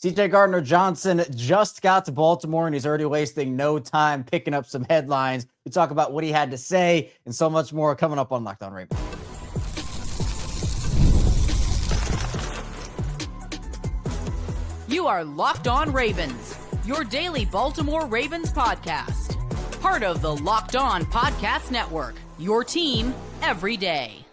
Gardner Johnson just got to Baltimore, and he's already wasting no time picking up some headlines. We talk about what he had to say and so much more coming up on Locked On Ravens. You are Locked On Ravens, your daily Baltimore Ravens podcast. Part of the Locked On Podcast Network, your team every day.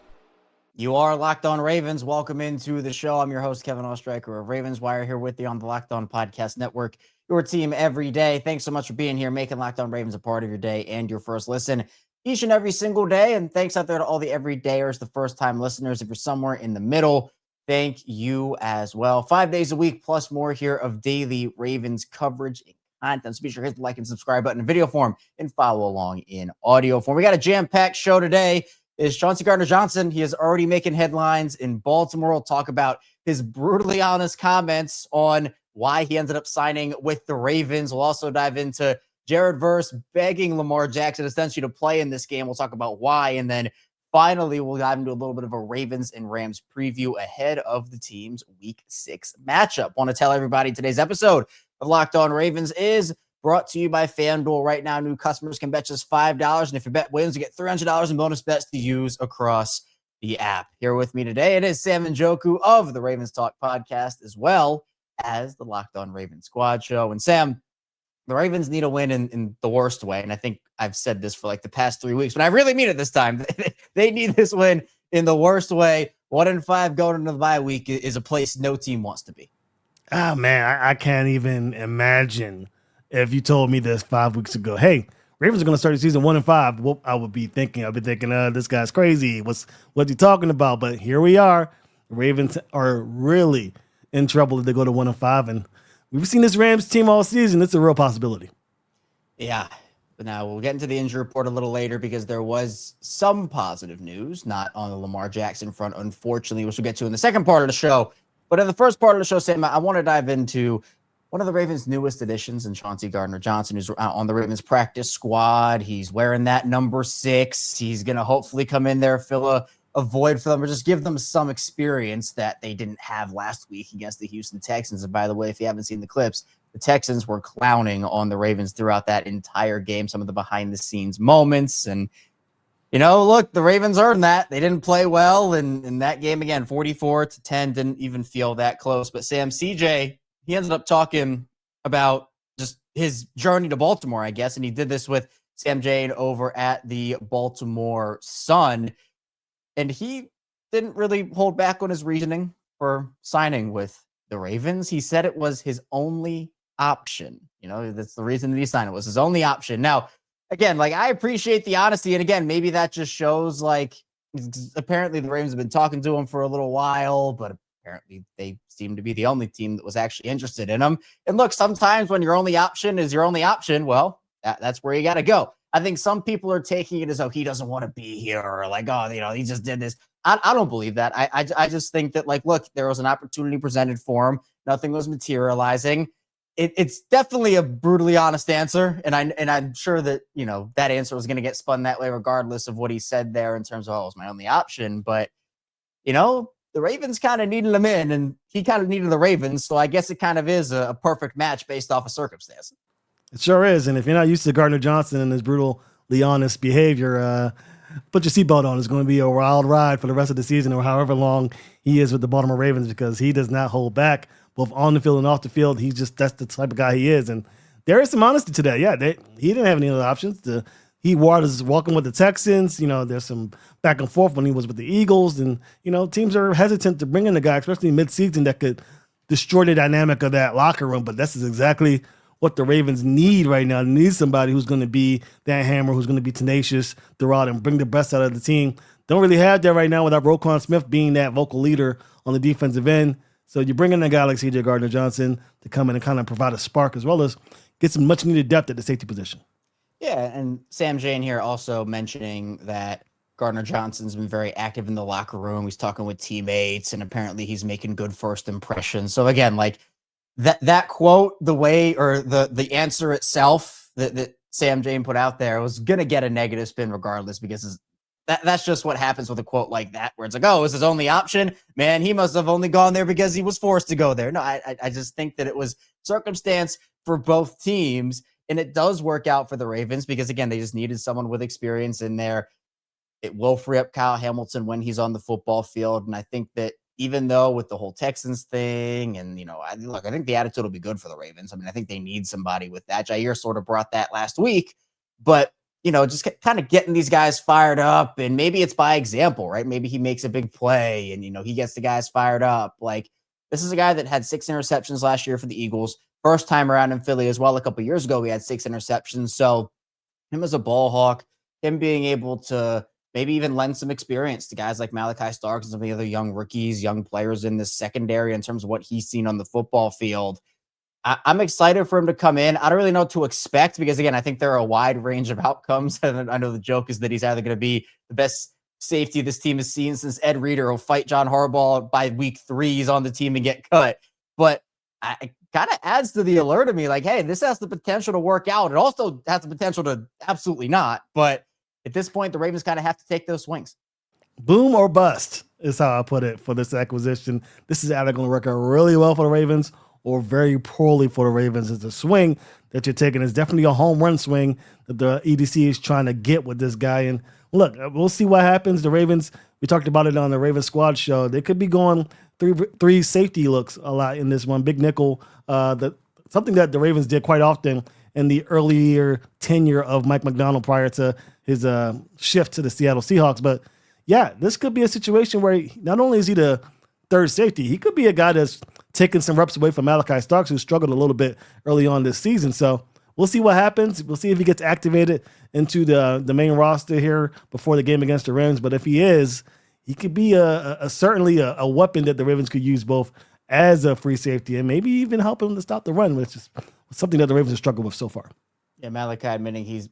You are Locked On Ravens. Welcome into the show. I'm your host, Kevin Oestreicher of Ravens Wire, here with you on the Locked On Podcast Network, your team every day. Thanks so much for being here, making Locked On Ravens a part of your day and your first listen each and every single day. And thanks out there to all the everydayers, the first-time listeners. If you're somewhere in the middle, thank you as well. 5 days a week plus more here of daily Ravens coverage and content. So be sure to hit the like and subscribe button in video form and follow along in audio form. We got a jam-packed show today. Is Gardner Johnson. He is already making headlines in Baltimore. We'll talk about his brutally honest comments on why he ended up signing with the Ravens. We'll also dive into Jaire verse begging Lamar Jackson essentially to play in this game. We'll talk about why. And then finally, we'll dive into a little bit of a Ravens and Rams preview ahead of the team's Week 6 matchup. Want to tell everybody today's episode of Locked On Ravens is brought to you by FanDuel. Right now, new customers can bet just $5. And if your bet wins, you get $300 in bonus bets to use across the app. Here with me today, it is Sam Njoku of the Ravens Talk podcast, as well as the Locked On Ravens Squad Show. And Sam, the Ravens need a win in the worst way. And I think I've said this for like the past 3 weeks, but I really mean it this time. They need this win in the worst way. 1-5 going into the bye week is a place no team wants to be. Oh, man, I can't even imagine. If you told me this 5 weeks ago, hey, Ravens are going to start the season 1-5, well, I would be thinking, this guy's crazy. What's he talking about? But here we are. The Ravens are really in trouble if they go to 1-5. And we've seen this Rams team all season. It's a real possibility. Yeah. But now we'll get into the injury report a little later because there was some positive news, not on the Lamar Jackson front, unfortunately, which we'll get to in the second part of the show. But in the first part of the show, Sam, I want to dive into one of the Ravens' newest additions, and Gardner Johnson, who's on the Ravens practice squad. He's wearing that number 6. He's going to hopefully come in there, fill a void for them, or just give them some experience that they didn't have last week against the Houston Texans. And by the way, if you haven't seen the clips, the Texans were clowning on the Ravens throughout that entire game, some of the behind-the-scenes moments. And, you know, look, the Ravens earned that. They didn't play well in that game. Again, 44-10, didn't even feel that close. But Sam, CJ, he ended up talking about just his journey to Baltimore, I guess. And he did this with Sam Jane over at the Baltimore Sun. And he didn't really hold back on his reasoning for signing with the Ravens. He said it was his only option. You know, that's the reason that he signed. It was his only option. Now, again, like, I appreciate the honesty. And again, maybe that just shows, like, apparently the Ravens have been talking to him for a little while, but apparently they seem to be the only team that was actually interested in him. And look, sometimes when your only option is your only option, well, that's where you got to go. I think some people are taking it as, oh, he doesn't want to be here, or like, oh, you know, he just did this. I don't believe that. I just think that, like, look, there was an opportunity presented for him. Nothing was materializing. It's definitely a brutally honest answer. And I'm sure that, you know, that answer was going to get spun that way regardless of what he said there in terms of, oh, it was my only option. But, you know, the Ravens kind of needed him in, and he kind of needed the Ravens. So I guess it kind of is a perfect match based off of circumstance. It sure is. And if you're not used to Gardner Johnson and his brutally honest behavior, put your seatbelt on. It's going to be a wild ride for the rest of the season, or however long he is with the Baltimore Ravens, because he does not hold back, both on the field and off the field. That's the type of guy he is. And there is some honesty to that. Yeah, he didn't have any other options. He was walking with the Texans. You know, there's some back and forth when he was with the Eagles. And, you know, teams are hesitant to bring in a guy, especially mid-season, that could destroy the dynamic of that locker room. But this is exactly what the Ravens need right now. They need somebody who's going to be that hammer, who's going to be tenacious throughout and bring the best out of the team. Don't really have that right now without Roquan Smith being that vocal leader on the defensive end. So you bring in a guy like CJ Gardner Johnson to come in and kind of provide a spark, as well as get some much-needed depth at the safety position. Yeah, and Sam Jane here also mentioning that Gardner Johnson's been very active in the locker room. He's talking with teammates, and apparently he's making good first impressions. So again, like that quote, the way, or the answer itself that Sam Jane put out there was going to get a negative spin regardless, because that's just what happens with a quote like that, where it's like, oh, it was his only option. Man, he must have only gone there because he was forced to go there. No, I just think that it was circumstance for both teams, and it does work out for the Ravens because, again, they just needed someone with experience in there. It will free up Kyle Hamilton when he's on the football field, and I think that even though with the whole Texans thing, and I think the attitude will be good for the Ravens. I mean, I think they need somebody with that. Jaire sort of brought that last week, but just kind of getting these guys fired up, and maybe it's by example, right? Maybe he makes a big play and, he gets the guys fired up. Like, this is a guy that had 6 interceptions last year for the Eagles. First time around in Philly as well. A couple years ago, he had 6 interceptions. So him as a ball hawk, him being able to maybe even lend some experience to guys like Malaki Starks and some of the other young rookies, young players in this secondary in terms of what he's seen on the football field. I'm excited for him to come in. I don't really know what to expect because, again, I think there are a wide range of outcomes. And I know the joke is that he's either going to be the best safety this team has seen since Ed Reed, or will fight John Harbaugh by week 3. He's on the team and get cut. But it kind of adds to the allure to me, like, hey, this has the potential to work out. It also has the potential to absolutely not. But at this point, the Ravens kind of have to take those swings. Boom or bust is how I put it for this acquisition. This is either going to work out really well for the Ravens or very poorly for the Ravens. It's a swing that you're taking. It's definitely a home run swing that the EDC is trying to get with this guy. And look, we'll see what happens. The Ravens, we talked about it on the Ravens Squad show. They could be going three safety looks a lot in this one. Big nickel, something that the Ravens did quite often in the earlier tenure of Mike McDonald prior to his shift to the Seattle Seahawks. But yeah, this could be a situation where not only is he the third safety, he could be a guy that's taking some reps away from Malaki Starks, who struggled a little bit early on this season. So we'll see what happens. We'll see if he gets activated into the main roster here before the game against the Rams. But if he is, he could be certainly a weapon that the Ravens could use both as a free safety and maybe even help him to stop the run, which is something that the Ravens have struggled with so far. Yeah, Malaki admitting he's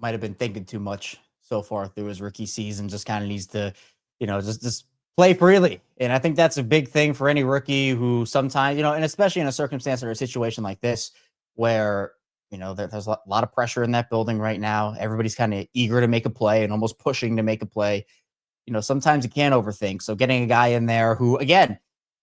might have been thinking too much so far through his rookie season. Just kind of needs to, just play freely. And I think that's a big thing for any rookie who sometimes, and especially in a circumstance or a situation like this where, there's a lot of pressure in that building right now. Everybody's kind of eager to make a play and almost pushing to make a play. Sometimes you can't overthink. So getting a guy in there who, again,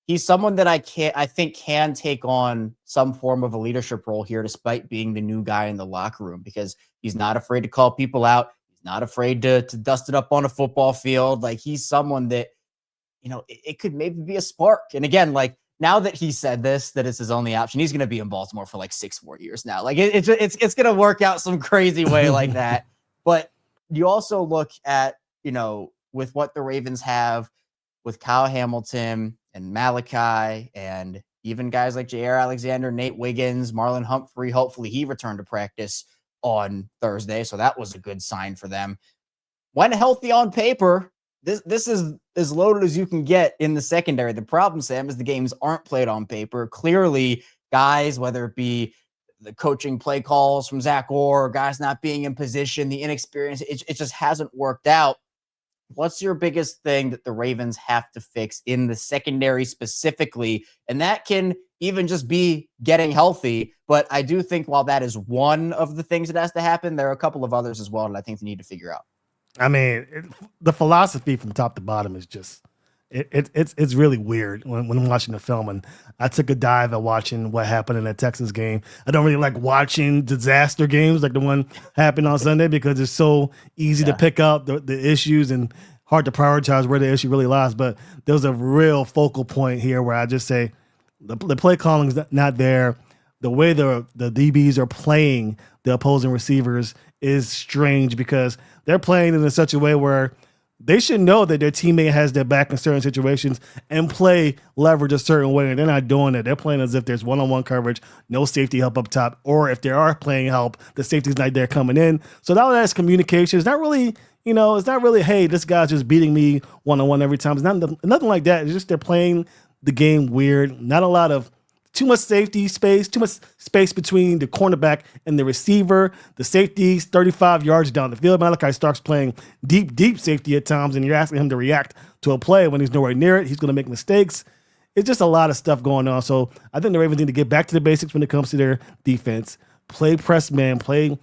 he's someone that I think can take on some form of a leadership role here, despite being the new guy in the locker room, because he's not afraid to call people out. He's not afraid to dust it up on a football field. Like, he's someone that, it could maybe be a spark. And again, like, now that he said this, that it's his only option, he's going to be in Baltimore for like 6 more years now. Like, it's going to work out some crazy way like that. But you also look at, with what the Ravens have with Kyle Hamilton and Malaki and even guys like Jaire Alexander, Nate Wiggins, Marlon Humphrey. Hopefully he returned to practice on Thursday. So that was a good sign for them. When healthy on paper, this is as loaded as you can get in the secondary. The problem, Sam, is the games aren't played on paper. Clearly, guys, whether it be the coaching play calls from Zach Orr, guys not being in position, the inexperience, it just hasn't worked out. What's your biggest thing that the Ravens have to fix in the secondary specifically? And that can even just be getting healthy. But I do think while that is one of the things that has to happen, there are a couple of others as well that I think they need to figure out. I mean, the philosophy from top to bottom is just it's really weird when I'm watching the film. And I took a dive at watching what happened in that Texans game. I don't really like watching disaster games like the one happened on Sunday because it's so easy to pick up the issues and hard to prioritize where the issue really lies. But there was a real focal point here where I just say the play calling is not there. The way the DBs are playing the opposing receivers is strange because they're playing in such a way where they should know that their teammate has their back in certain situations and play leverage a certain way, and they're not doing it. They're playing as if there's one-on-one coverage, no safety help up top, or if they are playing help, the safety's not there coming in. So that that's communication. It's not really, it's not really, hey, this guy's just beating me one-on-one every time. It's nothing like that. It's just they're playing the game weird. Not a lot of too much safety space, too much space between the cornerback and the receiver. The safety's 35 yards down the field. Malaki Starks playing deep safety at times, and you're asking him to react to a play when he's nowhere near it. He's going to make mistakes. It's just a lot of stuff going on. So I think the Ravens need to get back to the basics when it comes to their defense. Play press man, play,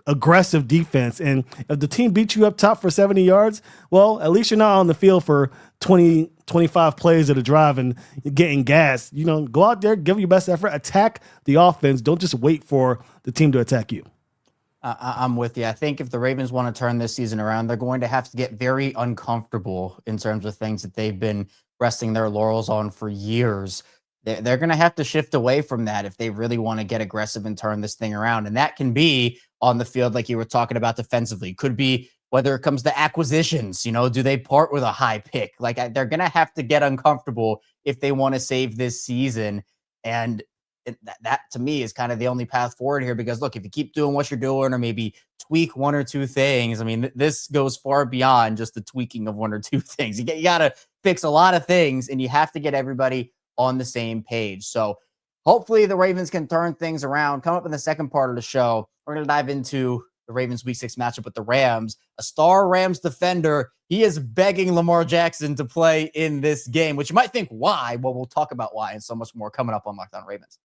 aggressive defense. And if the team beats you up top for 70 yards, well, at least you're not on the field for 20, 25 plays at a drive and getting gas. Go out there, give your best effort, attack the offense. Don't just wait for the team to attack you. I'm with you. I think if the Ravens want to turn this season around, they're going to have to get very uncomfortable in terms of things that they've been resting their laurels on for years. They're going to have to shift away from that if they really want to get aggressive and turn this thing around. And that can be on the field, like you were talking about defensively. Could be whether it comes to acquisitions. Do they part with a high pick? They're going to have to get uncomfortable if they want to save this season. And that to me is kind of the only path forward here, because look, if you keep doing what you're doing or maybe tweak one or two things, I mean, this goes far beyond just the tweaking of one or two things. You got to fix a lot of things, and you have to get everybody on the same page. So hopefully the Ravens can turn things around. Come up in the second part of the show, we're going to dive into the Ravens Week 6 matchup with the Rams. A star Rams defender, he is begging Lamar Jackson to play in this game, which you might think, why? Well, we'll talk about why and so much more coming up on Locked On Ravens.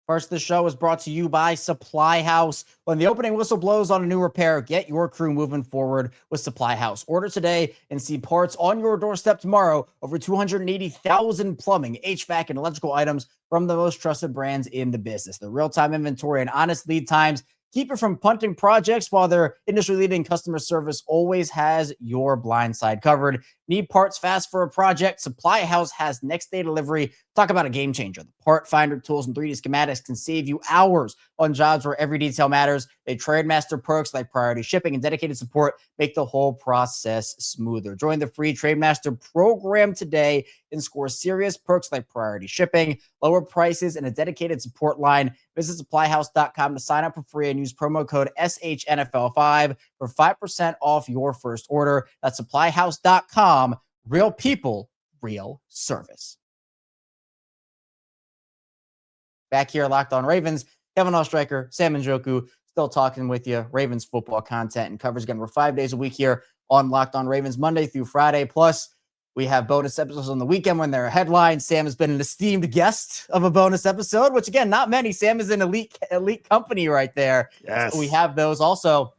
First, the show is brought to you by Supply House. When the opening whistle blows on a new repair, get your crew moving forward with Supply House. Order today and see parts on your doorstep tomorrow. Over 280,000 plumbing, HVAC, and electrical items from the most trusted brands in the business. The real-time inventory and honest lead times keep it from punting projects, while their industry-leading customer service always has your blind side covered. Need parts fast for a project? Supply House has next-day delivery. Talk about a game changer. The part finder tools and 3D schematics can save you hours on jobs where every detail matters. They Trademaster perks like priority shipping and dedicated support make the whole process smoother. Join the free Trademaster program today and score serious perks like priority shipping, lower prices, and a dedicated support line. Visit supplyhouse.com to sign up for free and use promo code SHNFL5 for 5% off your first order. That's supplyhouse.com. Real people, real service. Back here, Locked On Ravens, Kevin Oestreicher, Sam Njoku, still talking with you. Ravens football content and coverage. Again, we're 5 days a week here on Locked On Ravens, Monday through Friday. Plus, we have bonus episodes on the weekend when there are headlines. Sam has been an esteemed guest of a bonus episode, which, again, not many. Sam is an elite company right there. Yes. So we have those. Also,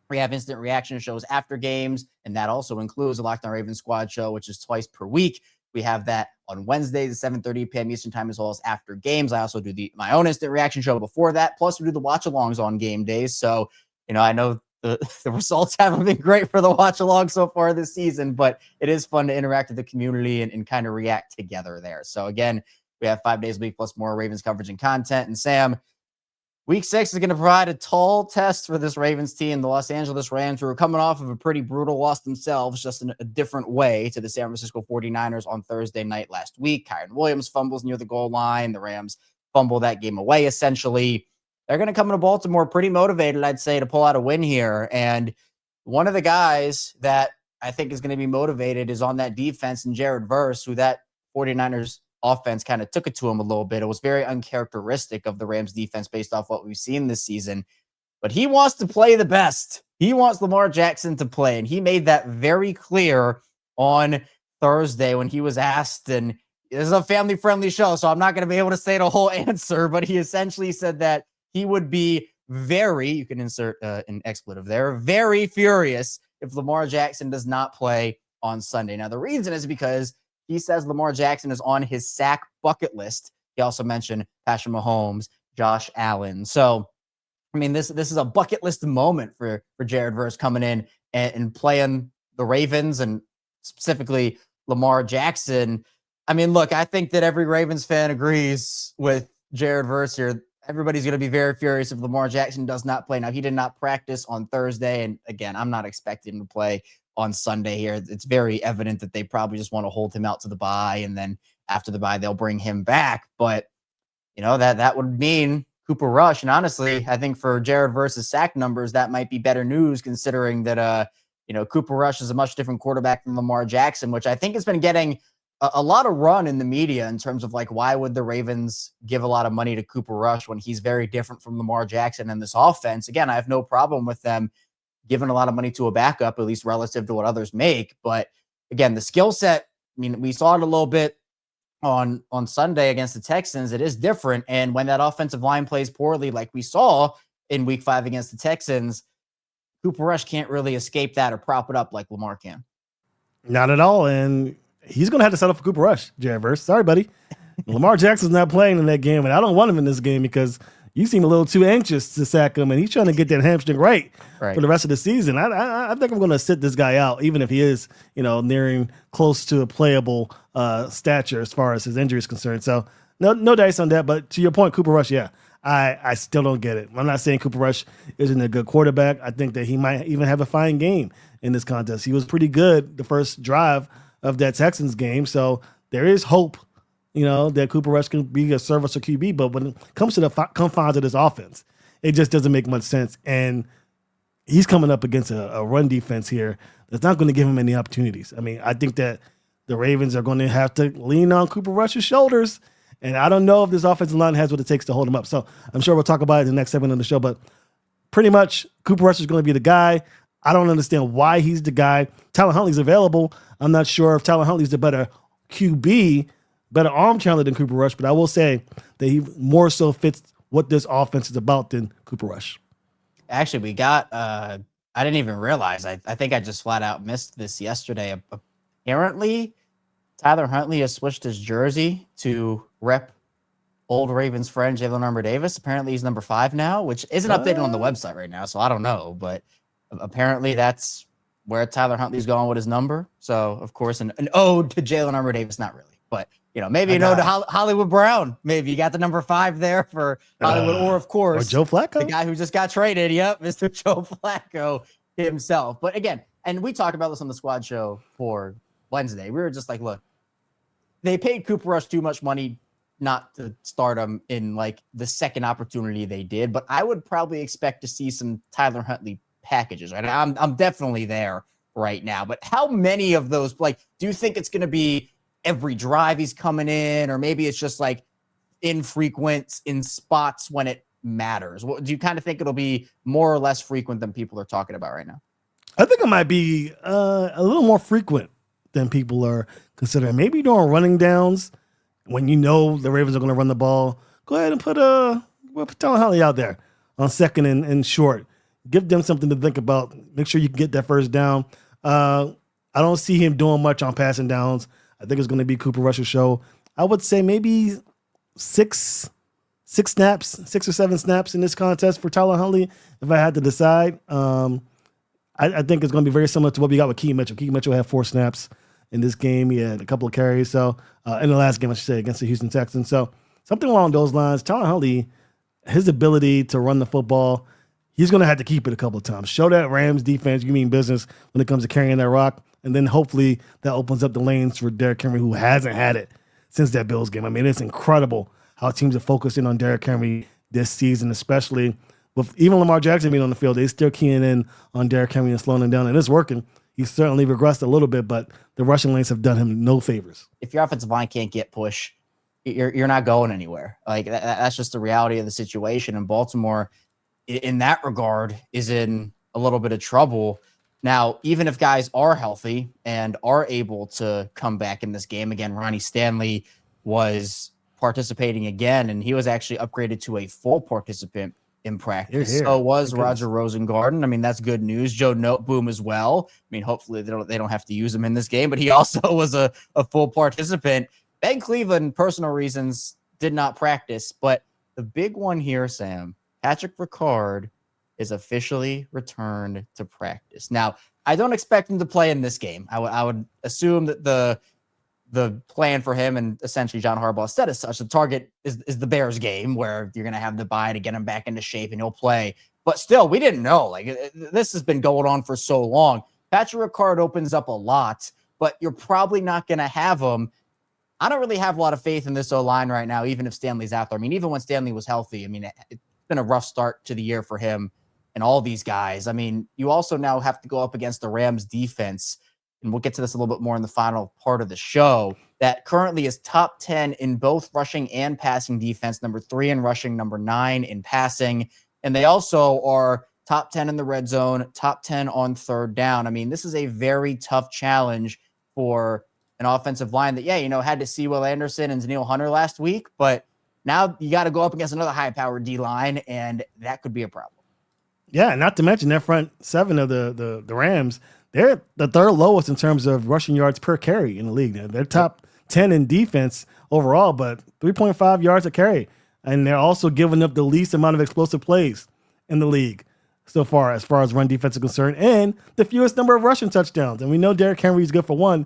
we have instant reaction shows after games, and that also includes the Locked On Ravens Squad show, which is twice per week. We have that on Wednesdays at 7:30 p.m. Eastern time, as well as after games. I also do my own instant reaction show before that. Plus, we do the watch-alongs on game days. So, I know the results haven't been great for the watch-along so far this season, but it is fun to interact with the community and kind of react together there. So, again, we have 5 days a week plus more Ravens coverage and content. And, Sam, Week 6 is going to provide a tall test for this Ravens team. The Los Angeles Rams, who are coming off of a pretty brutal loss themselves, just in a different way, to the San Francisco 49ers on Thursday night last week. Kyren Williams fumbles near the goal line. The Rams fumble that game away, essentially. They're going to come into Baltimore pretty motivated, I'd say, to pull out a win here. And one of the guys that I think is going to be motivated is on that defense, and Jaire Verse, who that 49ers offense kind of took it to him a little bit. It was very uncharacteristic of the Rams defense based off what we've seen this season. But he wants to play the best. He wants Lamar Jackson to play. And he made that very clear on Thursday when he was asked. And this is a family-friendly show, so I'm not going to be able to say the whole answer. But he essentially said that he would be very, you can insert an expletive there, very furious if Lamar Jackson does not play on Sunday. Now, the reason is because he says Lamar Jackson is on his sack bucket list. He also mentioned Patrick Mahomes, Josh Allen. So, I mean, this is a bucket list moment for Jaire Verse coming in and playing the Ravens and specifically Lamar Jackson. I mean, look, I think that every Ravens fan agrees with Jaire Verse here. Everybody's going to be very furious if Lamar Jackson does not play. Now, he did not practice on Thursday. And again, I'm not expecting him to play on Sunday here. It's very evident that they probably just want to hold him out to the bye, and then after the bye, they'll bring him back. But, that would mean Cooper Rush. And honestly, I think for Jaire Verse's sack numbers, that might be better news, considering that, Cooper Rush is a much different quarterback than Lamar Jackson, which I think has been getting a lot of run in the media in terms of, like, why would the Ravens give a lot of money to Cooper Rush when he's very different from Lamar Jackson in this offense? Again, I have no problem with them giving a lot of money to a backup, at least relative to what others make. But again, the skill set, I mean, we saw it a little bit on Sunday against the Texans, it is different. And when that offensive line plays poorly, like we saw in week 5 against the Texans, Cooper Rush can't really escape that or prop it up like Lamar can. Not at all. And he's going to have to settle for Cooper Rush, Jaire. Sorry, buddy. Lamar Jackson's not playing in that game, and I don't want him in this game because you seem a little too anxious to sack him, and he's trying to get that hamstring right for the rest of the season. I think I'm going to sit this guy out, even if he is, nearing close to a playable stature as far as his injury is concerned. So no dice on that. But to your point, Cooper Rush, yeah, I still don't get it. I'm not saying Cooper Rush isn't a good quarterback. I think that he might even have a fine game in this contest. He was pretty good the first drive of that Texans game. So there is hope, that Cooper Rush can be a service or QB. But when it comes to the confines of this offense, it just doesn't make much sense. And he's coming up against a run defense here that's not going to give him any opportunities. I mean, I think that the Ravens are going to have to lean on Cooper Rush's shoulders. And I don't know if this offensive line has what it takes to hold him up. So I'm sure we'll talk about it in the next segment of the show. But pretty much Cooper Rush is going to be the guy. I don't understand why he's the guy. Tyler Huntley's available. I'm not sure if Tyler Huntley's the better QB, better arm talent than Cooper Rush, but I will say that he more so fits what this offense is about than Cooper Rush. Actually, we got, I didn't even realize, I think I just flat out missed this yesterday. Apparently, Tyler Huntley has switched his jersey to rep old Ravens friend Jalen Armour-Davis. Apparently, he's number 5 now, which isn't updated on the website right now, so I don't know, but apparently that's where Tyler Huntley's going with his number. So, of course, an ode to Jalen Armour-Davis, not really, but maybe an ode to Hollywood Brown. Maybe you got the number 5 there for Hollywood, or of course, or Joe Flacco, the guy who just got traded. Yep, Mr. Joe Flacco himself. But again, and we talked about this on the squad show for Wednesday. We were just like, look, they paid Cooper Rush too much money not to start him in like the second opportunity they did. But I would probably expect to see some Tyler Huntley packages, right? I'm definitely there right now. But how many of those, do you think it's going to be every drive he's coming in, or maybe it's just like infrequent in spots when it matters? Do you kind of think it'll be more or less frequent than people are talking about right now? I think it might be a little more frequent than people are considering. Maybe during running downs, when the Ravens are going to run the ball, go ahead and put Tyler Huntley out there on second and short. Give them something to think about. Make sure you can get that first down. I don't see him doing much on passing downs. I think it's going to be Cooper Rush's show. I would say maybe six or 7 snaps in this contest for Tyler Huntley, if I had to decide. I think it's going to be very similar to what we got with Keaton Mitchell. Keaton Mitchell had 4 snaps in this game. He had a couple of carries. So in the last game, I should say, against the Houston Texans. So something along those lines. Tyler Huntley, his ability to run the football, he's going to have to keep it a couple of times. Show that Rams defense you mean business when it comes to carrying that rock. And then hopefully that opens up the lanes for Derrick Henry, who hasn't had it since that Bills game. I mean, it's incredible how teams are focusing on Derrick Henry this season, especially with even Lamar Jackson being on the field. They're still keying in on Derrick Henry and slowing him down, and it's working. He's certainly regressed a little bit, but the rushing lanes have done him no favors. If your offensive line can't get push, you're not going anywhere. Like that's just the reality of the situation. And Baltimore, in that regard, is in a little bit of trouble. Now, even if guys are healthy and are able to come back in this game again, Ronnie Stanley was participating again, and he was actually upgraded to a full participant in practice. Here. So was Roger Rosengarten. I mean, that's good news. Joe Noteboom as well. I mean, hopefully they don't have to use him in this game, but he also was a full participant. Ben Cleveland, personal reasons, did not practice. But the big one here, Sam, Patrick Ricard is officially returned to practice. Now, I don't expect him to play in this game. I would assume that the plan for him, and essentially John Harbaugh said as such, the target is the Bears game where you're going to have the bye to get him back into shape and he'll play. But still, we didn't know. This has been going on for so long. Patrick Ricard opens up a lot, but you're probably not going to have him. I don't really have a lot of faith in this O-line right now, even if Stanley's out there. I mean, even when Stanley was healthy, I mean, it's been a rough start to the year for him and all these guys. I mean, you also now have to go up against the Rams defense, and we'll get to this a little bit more in the final part of the show, that currently is top 10 in both rushing and passing defense, number 3 in rushing, number 9 in passing. And they also are top 10 in the red zone, top 10 on third down. I mean, this is a very tough challenge for an offensive line that, had to see Will Anderson and Daniil Hunter last week, but now you got to go up against another high-powered D-line, and that could be a problem. Yeah, not to mention their front seven of the Rams, they're the third lowest in terms of rushing yards per carry in the league. They're top 10 in defense overall, but 3.5 yards a carry. And they're also giving up the least amount of explosive plays in the league so far as run defense is concerned, and the fewest number of rushing touchdowns. And we know Derrick Henry is good for one.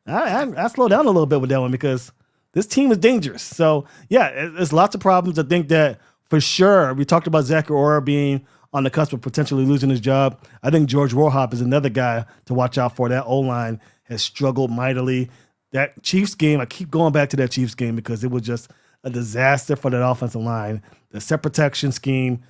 I slow down a little bit with that one because this team is dangerous. So, yeah, there's lots of problems. I think that for sure, we talked about Zach Orr being on the cusp of potentially losing his job. I think George Warhop is another guy to watch out for. That O-line has struggled mightily. That Chiefs game, I keep going back to that Chiefs game because it was just a disaster for that offensive line. The set protection scheme,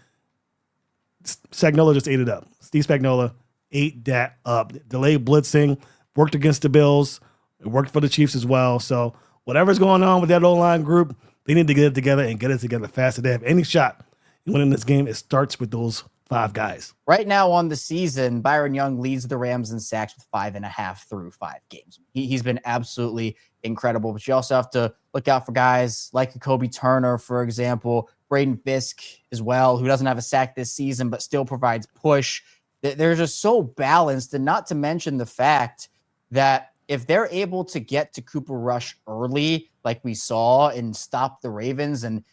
Spagnuolo just ate it up. Steve Spagnuolo ate that up. Delayed blitzing, worked against the Bills. It worked for the Chiefs as well. So whatever's going on with that O-line group, they need to get it together and get it together fast. If they have any shot in winning this game, it starts with those 5 guys. Right now on the season, Byron Young leads the Rams in sacks with 5.5 through 5 games. He's been absolutely incredible, but you also have to look out for guys like Kobe Turner, for example, Braden Fisk as well, who doesn't have a sack this season, but still provides push. They're just so balanced, and not to mention the fact that if they're able to get to Cooper Rush early, like we saw, and stop the Ravens, and,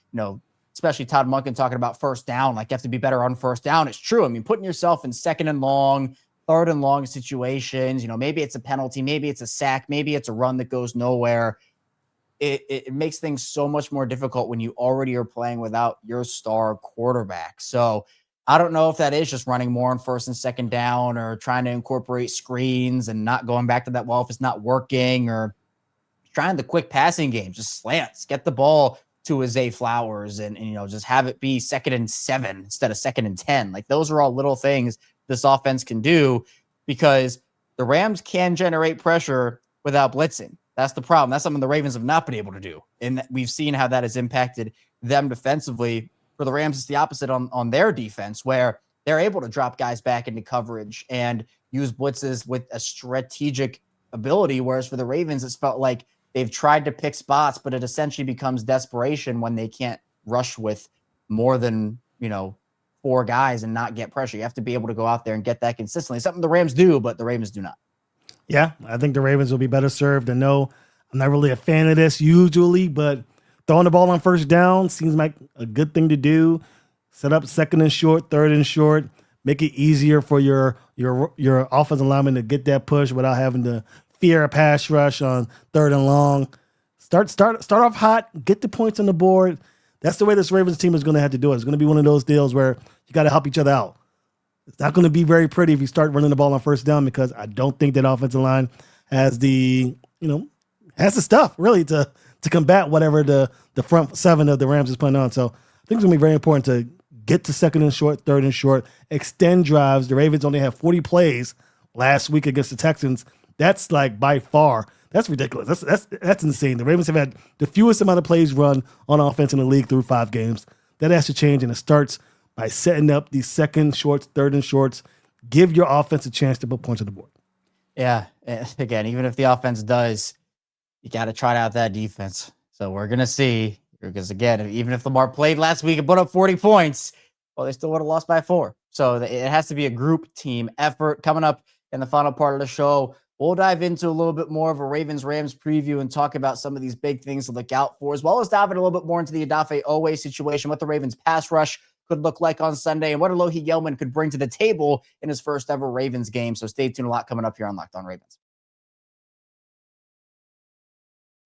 especially Todd Monken talking about first down, like you have to be better on first down. It's true. I mean, putting yourself in second and long, third and long situations, maybe it's a penalty, maybe it's a sack, maybe it's a run that goes nowhere. It makes things so much more difficult when you already are playing without your star quarterback. So I don't know if that is just running more on first and second down, or trying to incorporate screens and not going back to that wall if it's not working, or trying the quick passing game, just slants, get the ball to a Zay Flowers and just have it be 2nd and 7 instead of 2nd and 10. Like, those are all little things this offense can do, because the Rams can generate pressure without blitzing. That's the problem. That's something the Ravens have not been able to do. And we've seen how that has impacted them defensively. For the Rams, it's the opposite on their defense, where they're able to drop guys back into coverage and use blitzes with a strategic ability. Whereas for the Ravens, it's felt like they've tried to pick spots, but it essentially becomes desperation when they can't rush with more than, 4 guys and not get pressure. You have to be able to go out there and get that consistently. Something the Rams do, but the Ravens do not. Yeah, I think the Ravens will be better served. I know I'm not really a fan of this usually, but throwing the ball on first down seems like a good thing to do. Set up 2nd and short, 3rd and short. Make it easier for your offensive lineman to get that push without having to fear a pass rush on 3rd and long. Start off hot, get the points on the board. That's the way this Ravens team is going to have to do it. It's going to be one of those deals where you got to help each other out. It's not going to be very pretty if you start running the ball on first down, because I don't think that offensive line has the stuff really to combat whatever the front 7 of the Rams is putting on. So I think it's going to be very important to get to 2nd and short, 3rd and short, extend drives. The Ravens only have 40 plays last week against the Texans. That's like by far, that's ridiculous. That's insane. The Ravens have had the fewest amount of plays run on offense in the league through 5 games. That has to change, and it starts by setting up these 2nd shorts, 3rd and shorts. Give your offense a chance to put points on the board. Yeah. Again, even if the offense does, you got to try out that defense. So we're going to see, because again, even if Lamar played last week and put up 40 points, well, they still would have lost by 4. So it has to be a group team effort. Coming up in the final part of the show, we'll dive into a little bit more of a Ravens-Rams preview and talk about some of these big things to look out for, as well as diving a little bit more into the Odafe Oweh situation, what the Ravens pass rush could look like on Sunday, and what Alohi Gilman could bring to the table in his first ever Ravens game. So stay tuned. A lot coming up here on Locked On Ravens.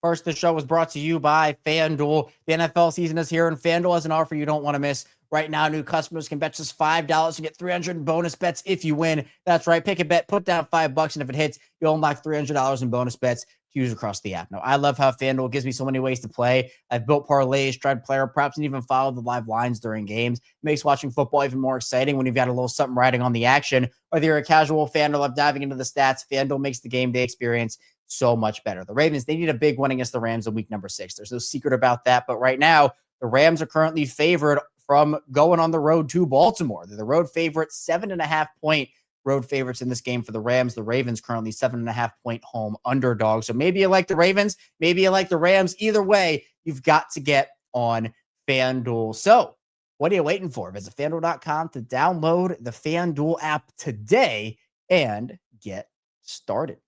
First, the show was brought to you by FanDuel. The NFL season is here, and FanDuel has an offer you don't want to miss. Right now, new customers can bet just $5 and get 300 in bonus bets if you win. That's right. Pick a bet, put down $5, and if it hits, you'll unlock $300 in bonus bets to use across the app. Now, I love how FanDuel gives me so many ways to play. I've built parlays, tried player props, and even followed the live lines during games. It makes watching football even more exciting when you've got a little something riding on the action. Whether you're a casual fan or love diving into the stats, FanDuel makes the game day experience so much better. The Ravens, they need a big win against the Rams in week number 6. There's no secret about that. But right now, the Rams are currently favored from going on the road to Baltimore. They're the road favorite, 7.5 point road favorites in this game for the Rams. The Ravens currently 7.5-point home underdog. So maybe you like the Ravens, maybe you like the Rams. Either way, you've got to get on FanDuel. So what are you waiting for? Visit FanDuel.com to download the FanDuel app today and get started.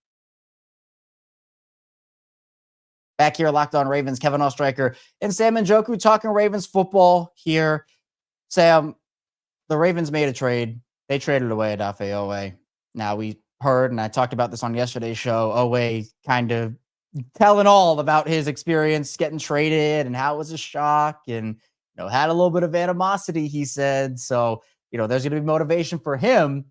Back here, Locked On Ravens, Kevin Oestreicher and Sam Njoku talking Ravens football here. Sam, the Ravens made a trade. They traded away Odafe Oweh. Now, we heard, and I talked about this on yesterday's show, Oweh kind of telling all about his experience getting traded and how it was a shock and, had a little bit of animosity, he said. So, there's going to be motivation for him.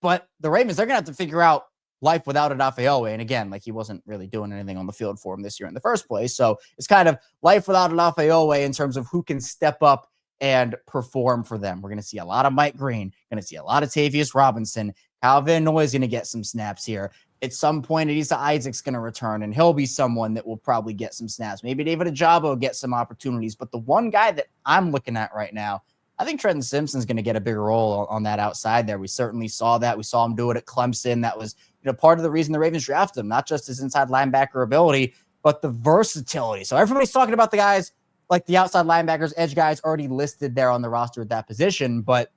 But the Ravens, they're going to have to figure out life without Odafe Oweh. And again, he wasn't really doing anything on the field for him this year in the first place. So it's kind of life without Odafe Oweh in terms of who can step up and perform for them. We're going to see a lot of Mike Green, going to see a lot of Tavius Robinson. Kyle Van Noy is going to get some snaps here. At some point, Adisa Isaac's going to return, and he'll be someone that will probably get some snaps. Maybe David Ajabo gets some opportunities. But the one guy that I'm looking at right now, I think Trenton Simpson's going to get a bigger role on that outside there. We certainly saw that. We saw him do it at Clemson. That was part of the reason the Ravens drafted him, not just his inside linebacker ability, but the versatility. So everybody's talking about the guys like the outside linebackers, edge guys already listed there on the roster at that position. But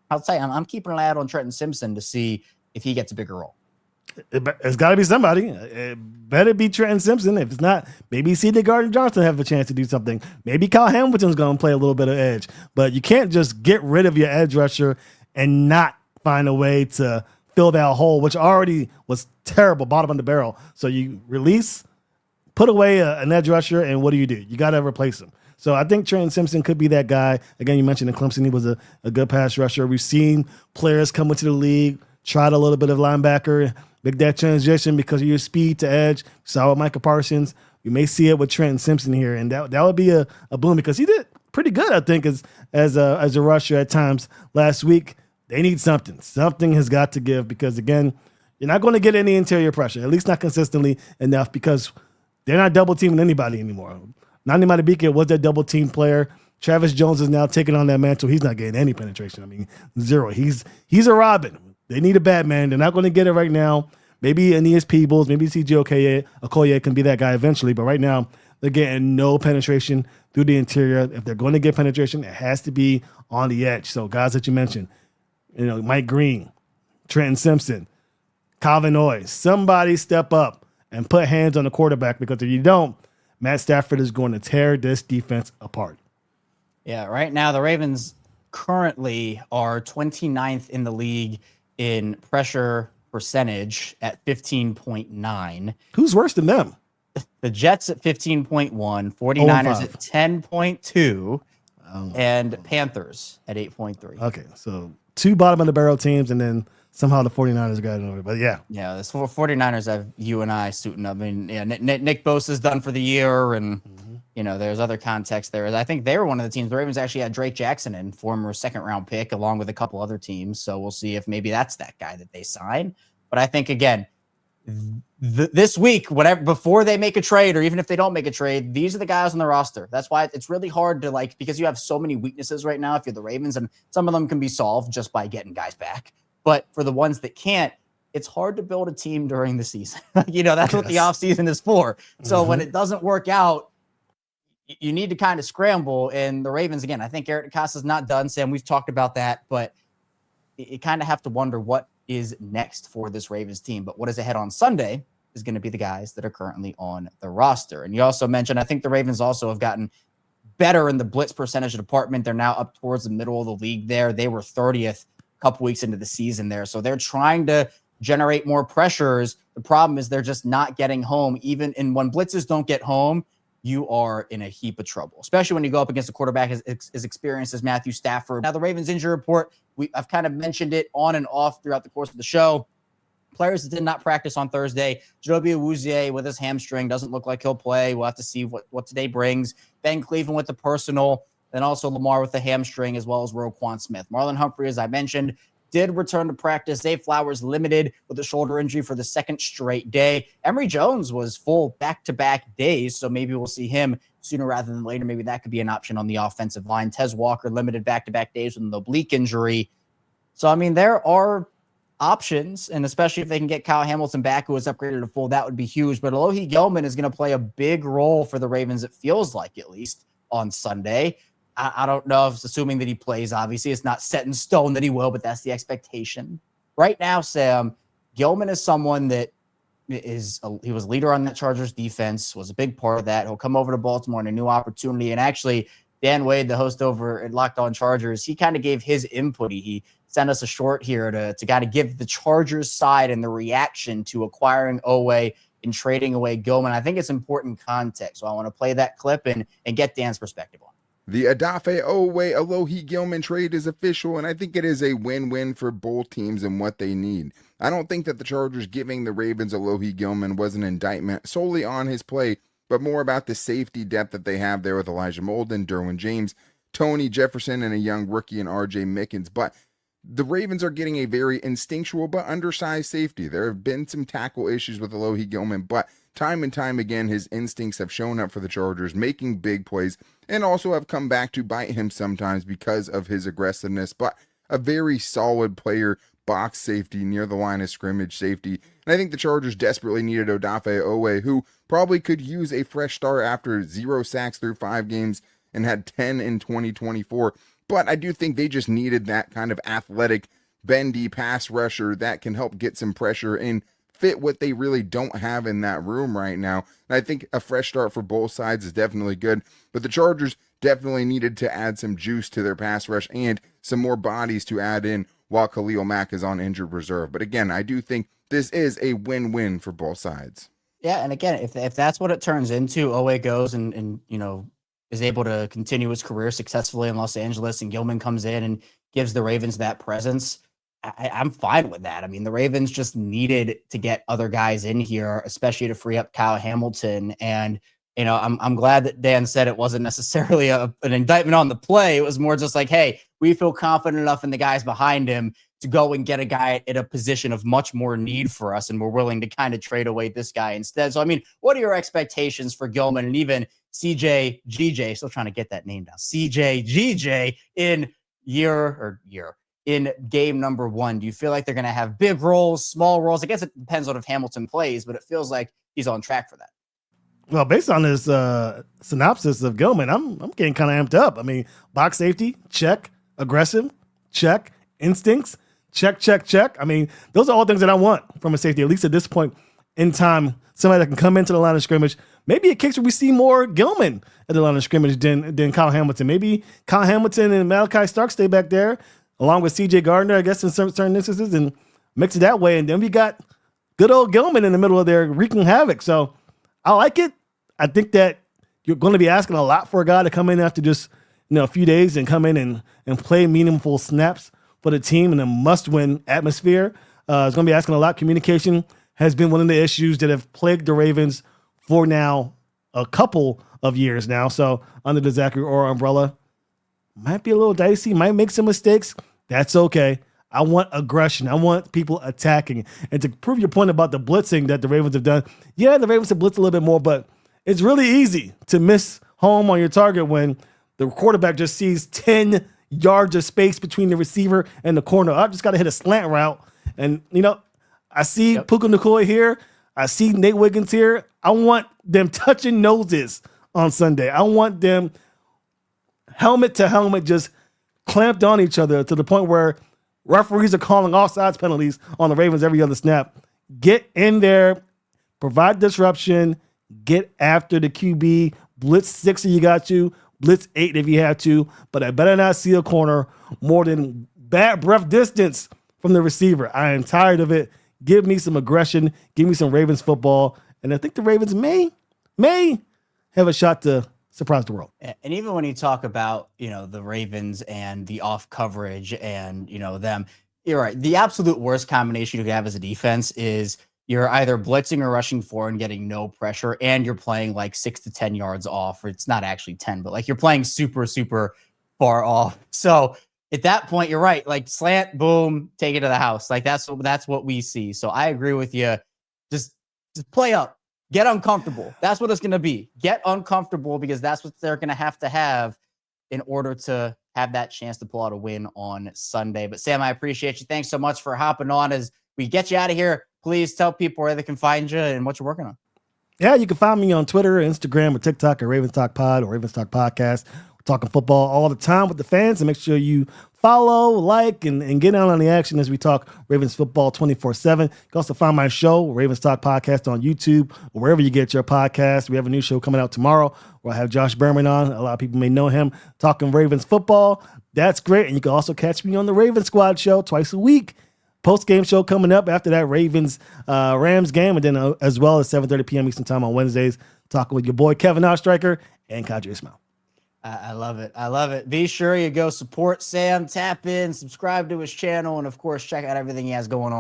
I'll tell you, I'm keeping an eye out on Trenton Simpson to see if he gets a bigger role. It's got to be somebody. It better be Trenton Simpson. If it's not, maybe see the Gardner Johnson have a chance to do something. Maybe Kyle Hamilton's going to play a little bit of edge. But you can't just get rid of your edge rusher and not find a way to fill that hole, which already was terrible, bottom of the barrel. So you release, put away an edge rusher, and what do? You got to replace him. So I think Trenton Simpson could be that guy. Again, you mentioned in Clemson, he was a good pass rusher. We've seen players come into the league, tried a little bit of linebacker, make that transition because of your speed to edge. Saw with Micah Parsons. You may see it with Trenton Simpson here, and that would be a boom because he did pretty good, I think, as a rusher at times last week. They need something. Something has got to give because, again, you're not going to get any interior pressure, at least not consistently enough because they're not double-teaming anybody anymore. Nani Madubuike was that double-team player. Travis Jones is now taking on that mantle. He's not getting any penetration. I mean, zero. He's a Robin. They need a Batman. They're not going to get it right now. Maybe Aeneas Peebles, maybe CJ Okoye can be that guy eventually, but right now they're getting no penetration through the interior. If they're going to get penetration, it has to be on the edge. So guys that you mentioned, Mike Green, Trenton Simpson, Calvin Noy, somebody step up and put hands on the quarterback because if you don't, Matt Stafford is going to tear this defense apart. Yeah, right now the Ravens currently are 29th in the league in pressure percentage at 15.9. Who's worse than them? The Jets at 15.1, 49ers at 10.2, and Panthers at 8.3. Okay, so two bottom of the barrel teams, and then somehow the 49ers got it over. But yeah. Yeah, the 49ers have you and I suiting up. I mean, yeah, Nick Bosa's done for the year, and there's other context there. I think they were one of the teams. The Ravens actually had Drake Jackson in, former second-round pick, along with a couple other teams. So we'll see if maybe that's that guy that they sign. But I think, again, this week, before they make a trade, or even if they don't make a trade, these are the guys on the roster. That's why it's really hard to because you have so many weaknesses right now if you're the Ravens, and some of them can be solved just by getting guys back. But for the ones that can't, it's hard to build a team during the season. That's what the offseason is for. So when it doesn't work out, you need to kind of scramble. And the Ravens, again, I think Eric DeCosta's not done, Sam. We've talked about that, but you kind of have to wonder what is next for this Ravens team. But what is ahead on Sunday is going to be the guys that are currently on the roster. And you also mentioned, I think the Ravens also have gotten better in the blitz percentage department. They're now up towards the middle of the league there. They were 30th a couple weeks into the season there. So they're trying to generate more pressures. The problem is they're just not getting home. And when blitzes don't get home, you are in a heap of trouble, especially when you go up against a quarterback as experienced as Matthew Stafford. Now, the Ravens injury report, I've kind of mentioned it on and off throughout the course of the show. Players that did not practice on Thursday. Jaire Alexander with his hamstring doesn't look like he'll play. We'll have to see what today brings. Ben Cleveland with the personal, then also Lamar with the hamstring, as well as Roquan Smith. Marlon Humphrey, as I mentioned, did return to practice. Zay Flowers limited with a shoulder injury for the second straight day. Emory Jones was full back-to-back days, so maybe we'll see him sooner rather than later. Maybe that could be an option on the offensive line. Tez Walker limited back-to-back days with an oblique injury. So, I mean, there are options, and especially if they can get Kyle Hamilton back, who was upgraded to full, that would be huge. But Alohi Gilman is going to play a big role for the Ravens, it feels like, at least on Sunday. I don't know if it's assuming that he plays. Obviously, it's not set in stone that he will, but that's the expectation. Right now, Sam, Gilman is someone that he was leader on that Chargers defense, was a big part of that. He'll come over to Baltimore in a new opportunity. And actually, Dan Wade, the host over at Locked On Chargers, he kind of gave his input. He sent us a short here to kind of give the Chargers side and the reaction to acquiring Owe and trading away Gilman. I think it's important context. So I want to play that clip and get Dan's perspective on it. The Odafe Alohi Gilman trade is official, and I think it is a win-win for both teams and what they need. I don't think that the Chargers giving the Ravens Alohi Gilman was an indictment solely on his play, but more about the safety depth that they have there with Elijah Molden, Derwin James, Tony Jefferson, and a young rookie in R.J. Mickens. But the Ravens are getting a very instinctual but undersized safety. There have been some tackle issues with Alohi Gilman, but time and time again, his instincts have shown up for the Chargers, making big plays, and also have come back to bite him sometimes because of his aggressiveness. But a very solid player, box safety, near the line of scrimmage safety. And I think the Chargers desperately needed Odafe Owe, who probably could use a fresh start after 0 sacks through 5 games and had 10 in 2024. But I do think they just needed that kind of athletic, bendy pass rusher that can help get some pressure and fit what they really don't have in that room right now. And I think a fresh start for both sides is definitely good, but the Chargers definitely needed to add some juice to their pass rush and some more bodies to add in while Khalil Mack is on injured reserve. But again, I do think this is a win-win for both sides. Yeah, and again, if that's what it turns into, Owe goes and is able to continue his career successfully in Los Angeles, and Gilman comes in and gives the Ravens that presence, I'm fine with that. I mean, the Ravens just needed to get other guys in here, especially to free up Kyle Hamilton. And, I'm glad that Dan said it wasn't necessarily an indictment on the play. It was more just like, hey, we feel confident enough in the guys behind him to go and get a guy at a position of much more need for us, and we're willing to kind of trade away this guy instead. So, I mean, what are your expectations for Gilman and even CJ GJ? Still trying to get that name down. CJ GJ in game number 1. Do you feel like they're going to have big roles, small roles? I guess it depends on if Hamilton plays, but it feels like he's on track for that. Well, based on this synopsis of Gilman, I'm getting kind of amped up. I mean, box safety, check. Aggressive, check. Instincts, check. I mean, those are all things that I want from a safety, at least at this point in time. Somebody that can come into the line of scrimmage. Maybe a case where we see more Gilman at the line of scrimmage than Kyle Hamilton. Maybe Kyle Hamilton and Malaki Stark stay back there, along with C.J. Gardner, I guess, in certain instances, and mix it that way. And then we got good old Gilman in the middle of there wreaking havoc. So I like it. I think that you're going to be asking a lot for a guy to come in after just a few days and come in and play meaningful snaps for the team in a must-win atmosphere. It's going to be asking a lot. Communication has been one of the issues that have plagued the Ravens for now a couple of years now. So under the Zachary Orr umbrella, might be a little dicey, might make some mistakes. That's okay. I want aggression. I want people attacking. And to prove your point about the blitzing that the Ravens have done, yeah, the Ravens have blitzed a little bit more, but it's really easy to miss home on your target when the quarterback just sees 10 yards of space between the receiver and the corner. I just got to hit a slant route. And, I see Puka Nacua here. I see Nate Wiggins here. I want them touching noses on Sunday. I want them helmet to helmet just clamped on each other to the point where referees are calling offsides penalties on the Ravens every other snap. Get in there, provide disruption, get after the QB, blitz 6 if you got to, blitz 8 if you have to, but I better not see a corner more than bad breath distance from the receiver. I am tired of it. Give me some aggression. Give me some Ravens football. And I think the Ravens may have a shot to surprise the world. And even when you talk about, the Ravens and the off coverage and, them, you're right. The absolute worst combination you could have as a defense is you're either blitzing or rushing forward and getting no pressure, and you're playing like 6 to 10 yards off, or it's not actually 10, but like you're playing super, super far off. So at that point, you're right. Like slant, boom, take it to the house. Like that's what we see. So I agree with you. Just play up, get uncomfortable. That's what it's going to be. Get uncomfortable, because that's what they're going to have in order to have that chance to pull out a win on Sunday. But Sam, I appreciate you. Thanks so much for hopping on as we get you out of here, please tell people where they can find you and what you're working on. Yeah, you can find me on Twitter, Instagram, or TikTok at Ravens Talk Pod or Ravens Talk Podcast. We're talking football all the time with the fans, and make sure you follow, like, and get out on the action as we talk Ravens football 24/7. You can also find my show, Ravens Talk Podcast, on YouTube or wherever you get your podcast. We have a new show coming out tomorrow where I have Josh Berman on. A lot of people may know him, talking Ravens football. That's great. And you can also catch me on the Ravens Squad show twice a week. Post-game show coming up after that Ravens Rams game, and then as well as 7:30 p.m. Eastern time on Wednesdays, talking with your boy Kevin Oestreicher and Kadri Ismail. I love it. I love it. Be sure you go support Sam, tap in, subscribe to his channel, and of course, check out everything he has going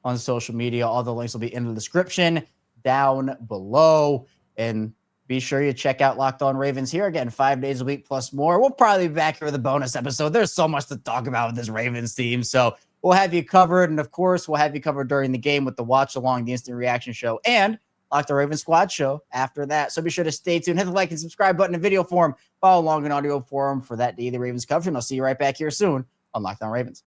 on social media. All the links will be in the description down below. And be sure you check out Locked On Ravens here again, 5 days a week plus more. We'll probably be back here with a bonus episode. There's so much to talk about with this Ravens team. So we'll have you covered. And of course, we'll have you covered during the game with the watch along, the instant reaction show, and Locked On Ravens Squad show after that. So be sure to stay tuned. Hit the like and subscribe button in video form. Follow along in audio form for that daily Ravens coverage. And I'll see you right back here soon on Locked On Ravens.